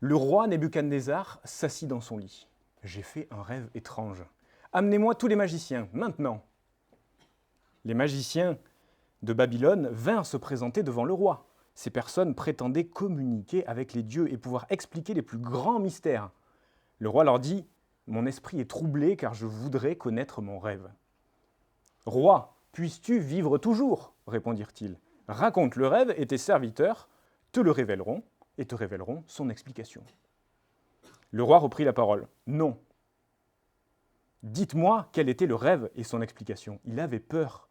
Le roi Nebuchadnezzar s'assit dans son lit. J'ai fait un rêve étrange. Amenez-moi tous les magiciens, maintenant. Les magiciens de Babylone vinrent se présenter devant le roi. Ces personnes prétendaient communiquer avec les dieux et pouvoir expliquer les plus grands mystères. Le roi leur dit « Mon esprit est troublé car je voudrais connaître mon rêve. »« Roi, puisses-tu vivre toujours ?» répondirent-ils. « Raconte le rêve et tes serviteurs te le révéleront et te révéleront son explication. » Le roi reprit la parole. « Non. Dites-moi quel était le rêve et son explication. » Il avait peur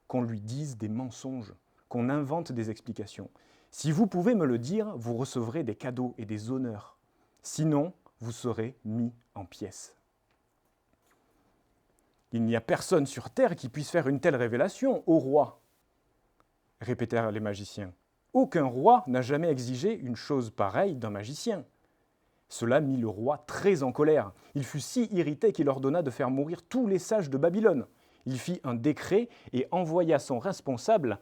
qu'on lui dise des mensonges, qu'on invente des explications. « Si vous pouvez me le dire, vous recevrez des cadeaux et des honneurs. Sinon, vous serez mis en pièces. » « Il n'y a personne sur terre qui puisse faire une telle révélation au roi, » répétèrent les magiciens. « Aucun roi n'a jamais exigé une chose pareille d'un magicien. » Cela mit le roi très en colère. Il fut si irrité qu'il ordonna de faire mourir tous les sages de Babylone. Il fit un décret et envoya son responsable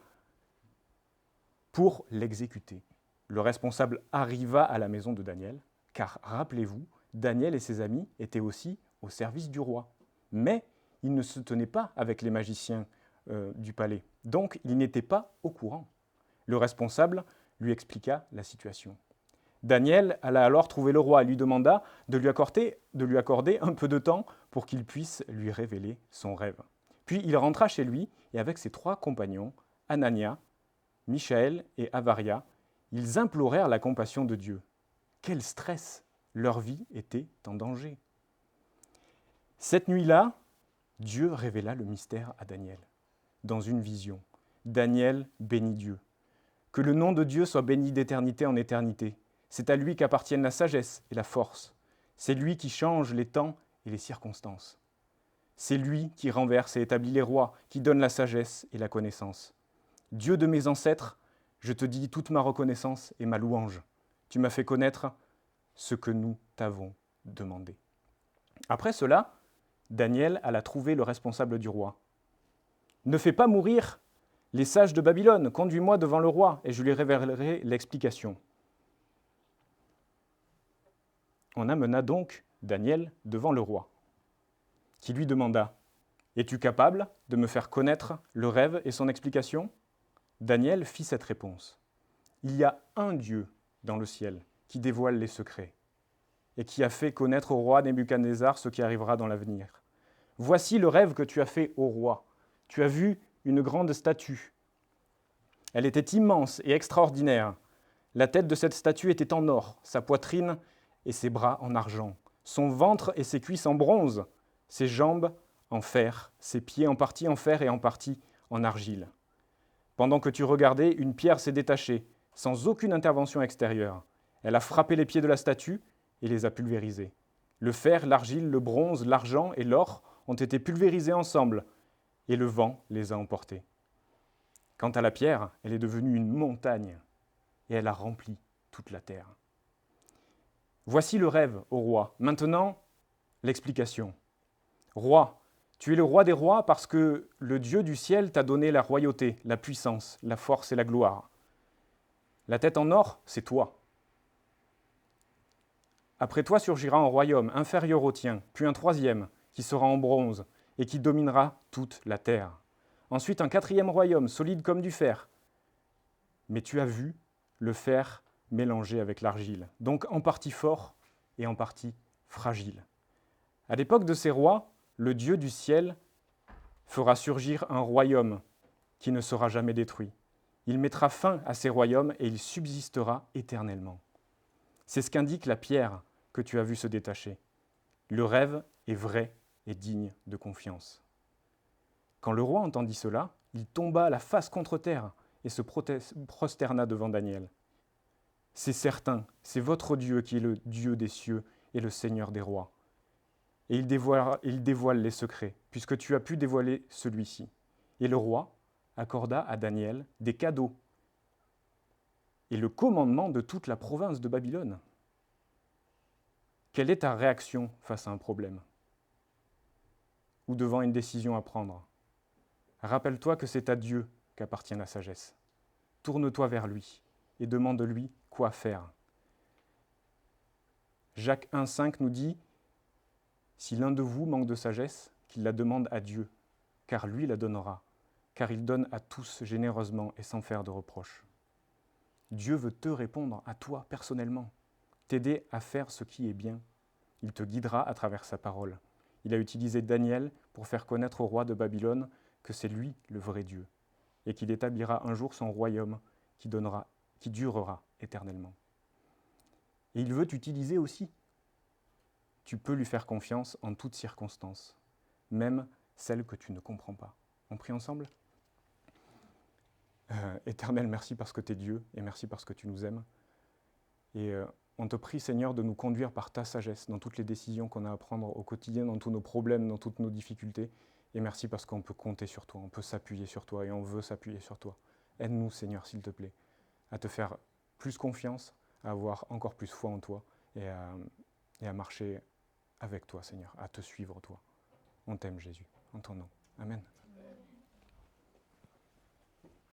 pour l'exécuter. Le responsable arriva à la maison de Daniel, car rappelez-vous, Daniel et ses amis étaient aussi au service du roi. Mais il ne se tenait pas avec les magiciens du palais, donc il n'était pas au courant. Le responsable lui expliqua la situation. Daniel alla alors trouver le roi et lui demanda de lui accorder un peu de temps pour qu'il puisse lui révéler son rêve. Puis il rentra chez lui et avec ses 3 compagnons, Anania, Michaël et Avaria, ils implorèrent la compassion de Dieu. Quel stress! Leur vie était en danger. Cette nuit-là, Dieu révéla le mystère à Daniel. Dans une vision, Daniel bénit Dieu. Que le nom de Dieu soit béni d'éternité en éternité. C'est à lui qu'appartiennent la sagesse et la force. C'est lui qui change les temps et les circonstances. C'est lui qui renverse et établit les rois, qui donne la sagesse et la connaissance. Dieu de mes ancêtres, je te dis toute ma reconnaissance et ma louange. Tu m'as fait connaître ce que nous t'avons demandé. Après cela, Daniel alla trouver le responsable du roi. « Ne fais pas mourir les sages de Babylone, conduis-moi devant le roi et je lui révélerai l'explication. » On amena donc Daniel devant le roi, qui lui demanda « Es-tu capable de me faire connaître le rêve et son explication ?» Daniel fit cette réponse. « Il y a un Dieu dans le ciel qui dévoile les secrets et qui a fait connaître au roi Nebuchadnezzar ce qui arrivera dans l'avenir. Voici le rêve que tu as fait au roi. Tu as vu une grande statue. Elle était immense et extraordinaire. La tête de cette statue était en or, sa poitrine et ses bras en argent, son ventre et ses cuisses en bronze, ses jambes en fer, ses pieds en partie en fer et en partie en argile. Pendant que tu regardais, une pierre s'est détachée, sans aucune intervention extérieure. Elle a frappé les pieds de la statue et les a pulvérisés. Le fer, l'argile, le bronze, l'argent et l'or ont été pulvérisés ensemble, et le vent les a emportés. Quant à la pierre, elle est devenue une montagne, et elle a rempli toute la terre. Voici le rêve, ô roi. Maintenant, l'explication. Roi, tu es le roi des rois parce que le Dieu du ciel t'a donné la royauté, la puissance, la force et la gloire. La tête en or, c'est toi. Après toi surgira un royaume inférieur au tien, puis un 3e, qui sera en bronze, et qui dominera toute la terre. Ensuite un 4e royaume, solide comme du fer. Mais tu as vu le fer mélangé avec l'argile, donc en partie fort et en partie fragile. À l'époque de ces rois, le Dieu du ciel fera surgir un royaume qui ne sera jamais détruit. Il mettra fin à ces royaumes et il subsistera éternellement. C'est ce qu'indique la pierre que tu as vue se détacher. Le rêve est vrai et digne de confiance. Quand le roi entendit cela, il tomba la face contre terre et se prosterna devant Daniel. « C'est certain, c'est votre Dieu qui est le Dieu des cieux et le Seigneur des rois. Et il dévoile les secrets, puisque tu as pu dévoiler celui-ci. » Et le roi accorda à Daniel des cadeaux et le commandement de toute la province de Babylone. Quelle est ta réaction face à un problème ou devant une décision à prendre? Rappelle-toi que c'est à Dieu qu'appartient la sagesse. Tourne-toi vers lui et demande-lui quoi faire. Jacques 1,5 nous dit « Si l'un de vous manque de sagesse, qu'il la demande à Dieu, car lui la donnera, car il donne à tous généreusement et sans faire de reproches. » Dieu veut te répondre à toi personnellement, t'aider à faire ce qui est bien. Il te guidera à travers sa parole. Il a utilisé Daniel pour faire connaître au roi de Babylone que c'est lui le vrai Dieu, et qu'il établira un jour son royaume qui durera éternellement. Et il veut t'utiliser aussi. Tu peux lui faire confiance en toutes circonstances, même celles que tu ne comprends pas. On prie ensemble ? Éternel, merci parce que tu es Dieu, et merci parce que tu nous aimes. Et on te prie, Seigneur, de nous conduire par ta sagesse dans toutes les décisions qu'on a à prendre au quotidien, dans tous nos problèmes, dans toutes nos difficultés. Et merci parce qu'on peut compter sur toi, on peut s'appuyer sur toi et on veut s'appuyer sur toi. Aide-nous, Seigneur, s'il te plaît, à te faire plus confiance, à avoir encore plus foi en toi et à marcher avec toi, Seigneur, à te suivre, toi. On t'aime, Jésus, en ton nom. Amen.